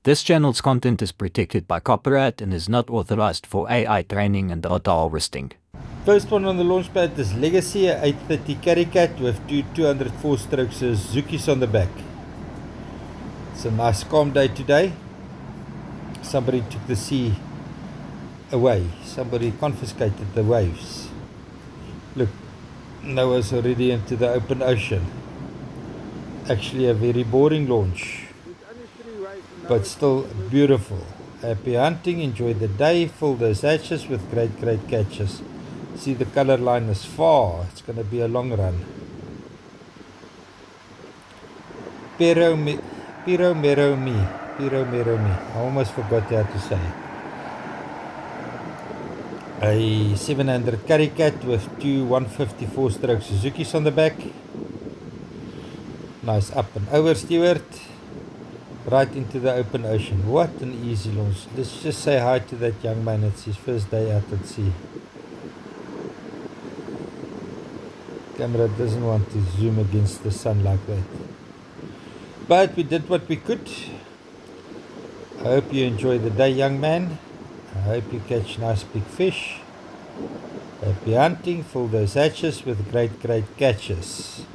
This channel's content is protected by copyright and is not authorized for AI training and data harvesting. First one on the launchpad is Legacy, a 830 Caricat with two 204-stroke Suzukis on the back. It's a nice calm day today. Somebody took the sea away. Somebody confiscated the waves. Look, Noah's already into the open ocean. Actually a very boring launch, but still beautiful. Happy hunting, enjoy the day, fill those hatches with great catches. See, the color line is far, it's going to be a long run. Pero mero mi. I almost forgot how to say. A 700 Caricat with two 154-stroke Suzukis on the back. Nice up and over steward. Right into the open ocean. What an easy launch. Let's just say hi to that young man. It's his first day out at sea. Camera doesn't want to zoom against the sun like that. But we did what we could. I hope you enjoy the day, young man. I hope you catch nice big fish. Happy hunting. Fill those hatches with great catches.